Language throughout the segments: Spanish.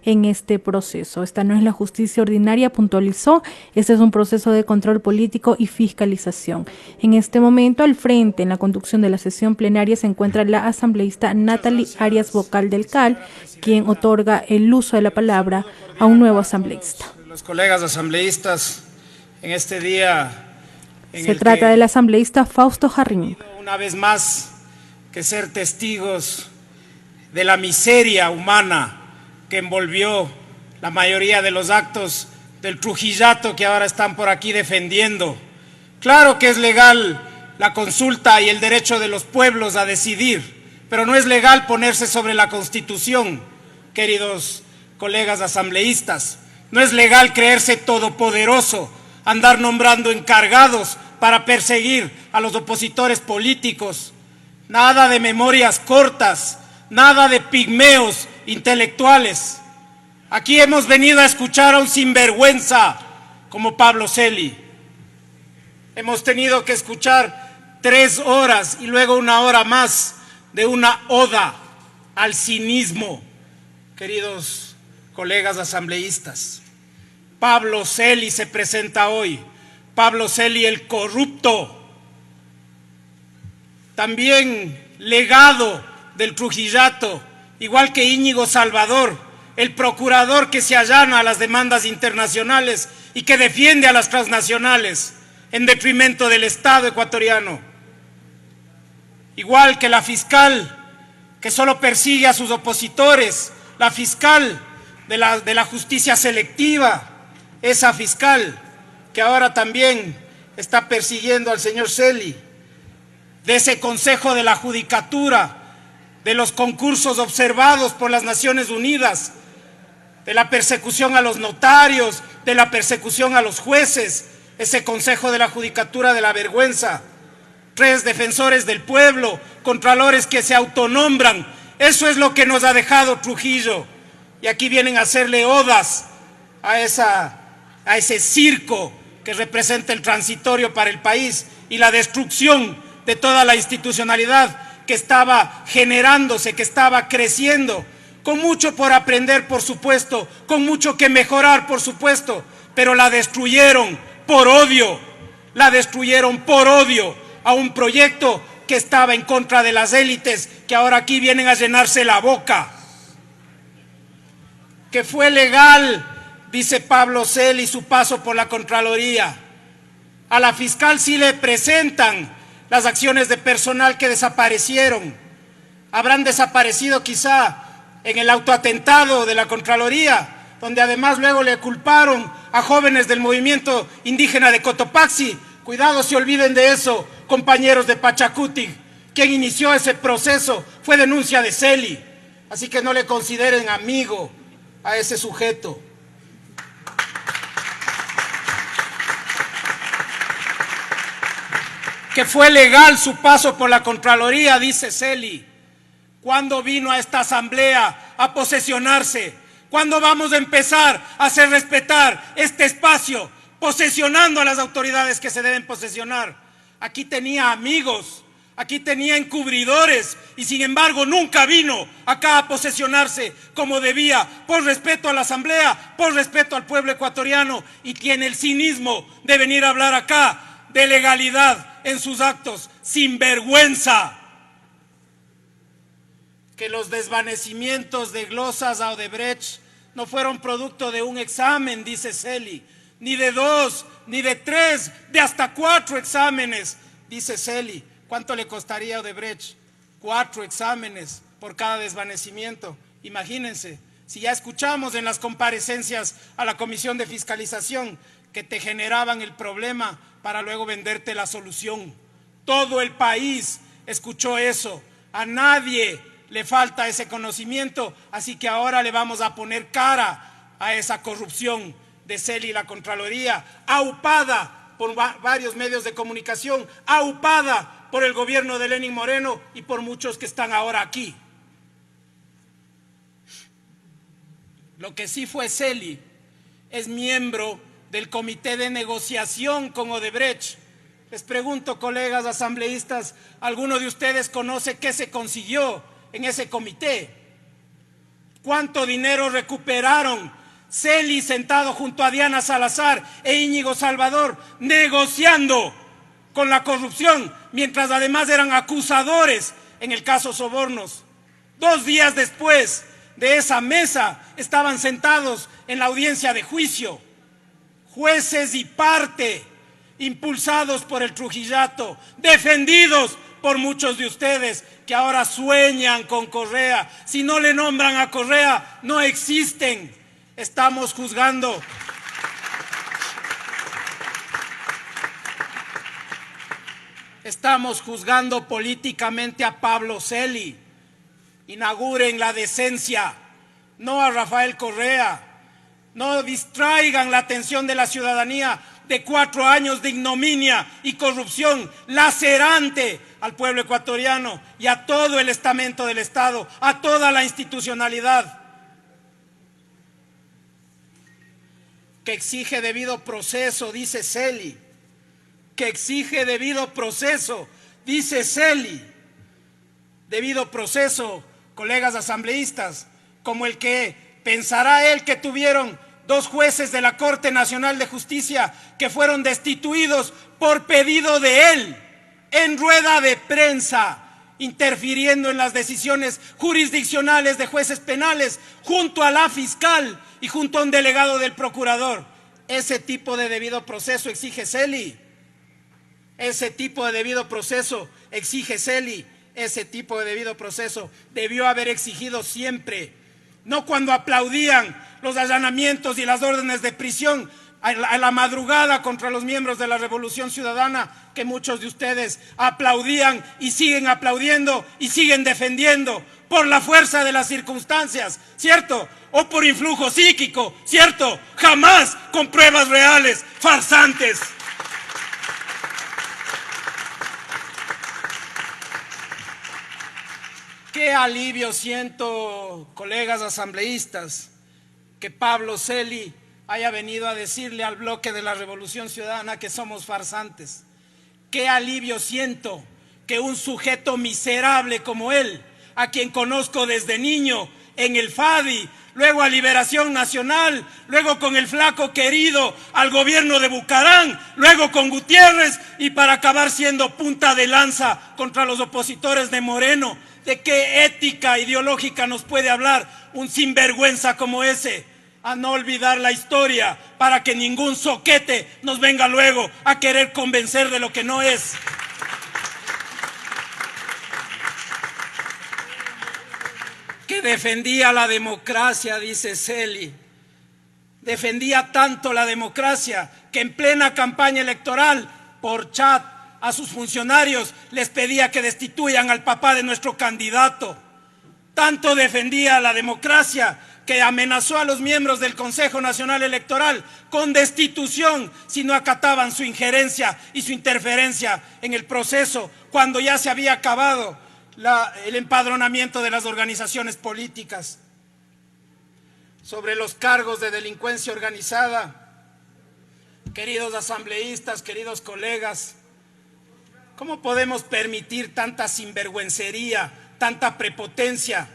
en este proceso. Esta no es la justicia ordinaria, puntualizó, este es un proceso de control político y fiscalización. En este momento, al frente, en la conducción de la sesión plenaria, se encuentra la asambleísta Natalie Arias, vocal del CAL, quien otorga el uso de la palabra a un nuevo asambleísta. Los colegas asambleístas, en este día se trata del asambleísta Fausto Jarrín. Una vez más que ser testigos de la miseria humana que envolvió la mayoría de los actos del Trujillato que ahora están por aquí defendiendo. Claro que es legal la consulta y el derecho de los pueblos a decidir, pero no es legal ponerse sobre la Constitución, queridos colegas asambleístas. No es legal creerse todopoderoso, andar nombrando encargados para perseguir a los opositores políticos. Nada de memorias cortas, nada de pigmeos intelectuales. Aquí hemos venido a escuchar a un sinvergüenza como Pablo Celi. Hemos tenido que escuchar 3 horas y luego 1 hora más de una oda al cinismo, queridos colegas asambleístas. Pablo Celi se presenta hoy, Pablo Celi el corrupto, también legado del Trujillato, igual que Íñigo Salvador, el procurador que se allana a las demandas internacionales y que defiende a las transnacionales en detrimento del Estado ecuatoriano. Igual que la fiscal que solo persigue a sus opositores, la fiscal de la justicia selectiva, esa fiscal que ahora también está persiguiendo al señor Celi, de ese Consejo de la Judicatura, de los concursos observados por las Naciones Unidas, de la persecución a los notarios, de la persecución a los jueces, ese Consejo de la Judicatura de la vergüenza, 3 defensores del pueblo, contralores que se autonombran. Eso es lo que nos ha dejado Trujillo. Y aquí vienen a hacerle odas a ese circo que representa el transitorio para el país y la destrucción de toda la institucionalidad que estaba generándose, que estaba creciendo, con mucho por aprender, por supuesto, con mucho que mejorar, por supuesto, pero la destruyeron por odio, a un proyecto que estaba en contra de las élites, que ahora aquí vienen a llenarse la boca. Que fue legal, dice Pablo Celi, su paso por la Contraloría. A la fiscal sí le presentan las acciones de personal que desaparecieron. Habrán desaparecido quizá en el autoatentado de la Contraloría, donde además luego le culparon a jóvenes del movimiento indígena de Cotopaxi. Cuidado, se olviden de eso, compañeros de Pachacuti. Quien inició ese proceso fue denuncia de Celi. Así que no le consideren amigo a ese sujeto. Que fue legal su paso por la Contraloría, dice Celi. ¿Cuándo vino a esta asamblea a posesionarse? ¿Cuándo vamos a empezar a hacer respetar este espacio, posesionando a las autoridades que se deben posesionar? Aquí tenía amigos, aquí tenía encubridores y sin embargo nunca vino acá a posesionarse como debía, por respeto a la asamblea, por respeto al pueblo ecuatoriano, y tiene el cinismo de venir a hablar acá de legalidad en sus actos, sin vergüenza. Que los desvanecimientos de glosas a Odebrecht no fueron producto de un examen, dice Celi, ni de 2, ni de 3, de hasta 4 exámenes, dice Celi. ¿Cuánto le costaría a Odebrecht? 4 exámenes por cada desvanecimiento. Imagínense, si ya escuchamos en las comparecencias a la Comisión de Fiscalización que te generaban el problema para luego venderte la solución. Todo el país escuchó eso. A nadie le falta ese conocimiento, así que ahora le vamos a poner cara a esa corrupción de Celi y la Contraloría, aupada por varios medios de comunicación, aupada por el gobierno de Lenín Moreno y por muchos que están ahora aquí. Lo que sí fue Celi es miembro del comité de negociación con Odebrecht. Les pregunto, colegas asambleístas, ¿alguno de ustedes conoce qué se consiguió en ese comité? ¿Cuánto dinero recuperaron Celi sentado junto a Diana Salazar e Íñigo Salvador negociando con la corrupción, mientras además eran acusadores en el caso Sobornos? 2 días después de esa mesa estaban sentados en la audiencia de juicio jueces y parte, impulsados por el Trujillato, defendidos por muchos de ustedes que ahora sueñan con Correa. Si no le nombran a Correa, no existen. Estamos juzgando políticamente a Pablo Celi. Inauguren la decencia, no a Rafael Correa. No distraigan la atención de la ciudadanía de 4 años de ignominia y corrupción lacerante al pueblo ecuatoriano y a todo el estamento del Estado, a toda la institucionalidad, que exige debido proceso, dice Celi, que exige debido proceso, dice Celi. Debido proceso, colegas asambleístas, como el que pensará él que tuvieron 2 jueces de la Corte Nacional de Justicia que fueron destituidos por pedido de él, en rueda de prensa, interfiriendo en las decisiones jurisdiccionales de jueces penales, junto a la fiscal y junto a un delegado del procurador. Ese tipo de debido proceso exige Celi. Ese tipo de debido proceso exige Celi. Ese tipo de debido proceso debió haber exigido siempre. No cuando aplaudían los allanamientos y las órdenes de prisión a la madrugada contra los miembros de la Revolución Ciudadana, que muchos de ustedes aplaudían y siguen aplaudiendo y siguen defendiendo por la fuerza de las circunstancias, ¿cierto? O por influjo psíquico, ¿cierto? Jamás con pruebas reales, farsantes. Qué alivio siento, colegas asambleístas, que Pablo Celi haya venido a decirle al bloque de la Revolución Ciudadana que somos farsantes. Qué alivio siento que un sujeto miserable como él, a quien conozco desde niño en el FADI, luego a Liberación Nacional, luego con el flaco querido al gobierno de Bucarán, luego con Gutiérrez y para acabar siendo punta de lanza contra los opositores de Moreno. ¿De qué ética ideológica nos puede hablar un sinvergüenza como ese? A no olvidar la historia para que ningún zoquete nos venga luego a querer convencer de lo que no es. Que defendía la democracia, dice Celi. Defendía tanto la democracia que en plena campaña electoral, por chat, a sus funcionarios les pedía que destituyan al papá de nuestro candidato. Tanto defendía la democracia que amenazó a los miembros del Consejo Nacional Electoral con destitución si no acataban su injerencia y su interferencia en el proceso, cuando ya se había acabado el empadronamiento de las organizaciones políticas. Sobre los cargos de delincuencia organizada, queridos asambleístas, queridos colegas, ¿cómo podemos permitir tanta sinvergüencería, tanta prepotencia?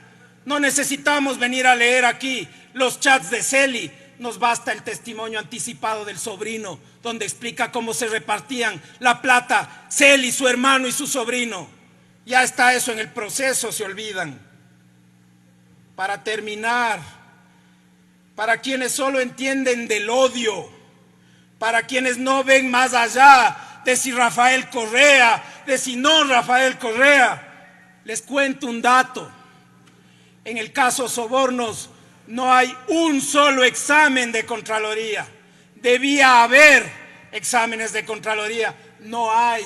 No necesitamos venir a leer aquí los chats de Celi, nos basta el testimonio anticipado del sobrino, donde explica cómo se repartían la plata Celi, su hermano y su sobrino. Ya está eso en el proceso, se olvidan. Para terminar, para quienes solo entienden del odio, para quienes no ven más allá de si Rafael Correa, de si no Rafael Correa, les cuento un dato. En el caso Sobornos no hay un solo examen de Contraloría. Debía haber exámenes de Contraloría. No hay,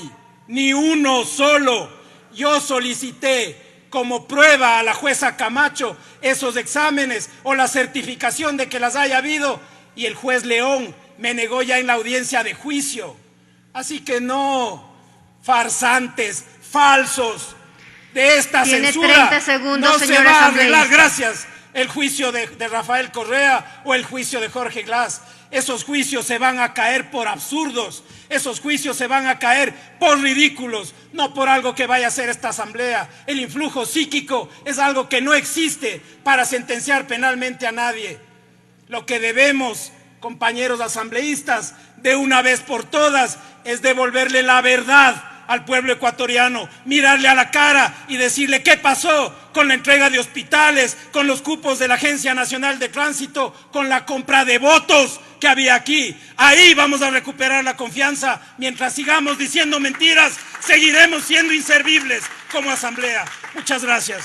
ni uno solo. Yo solicité como prueba a la jueza Camacho esos exámenes o la certificación de que las haya habido y el juez León me negó ya en la audiencia de juicio. Así que no, farsantes, falsos, de esta Tiene censura 30 segundos, no se va a arreglar gracias el juicio de Rafael Correa o el juicio de Jorge Glass. Esos juicios se van a caer por absurdos, esos juicios se van a caer por ridículos, no por algo que vaya a hacer esta asamblea. El influjo psíquico es algo que no existe para sentenciar penalmente a nadie. Lo que debemos, compañeros asambleístas, de una vez por todas, es devolverle la verdad al pueblo ecuatoriano, mirarle a la cara y decirle qué pasó con la entrega de hospitales, con los cupos de la Agencia Nacional de Tránsito, con la compra de votos que había aquí. Ahí vamos a recuperar la confianza. Mientras sigamos diciendo mentiras, seguiremos siendo inservibles como asamblea. Muchas gracias.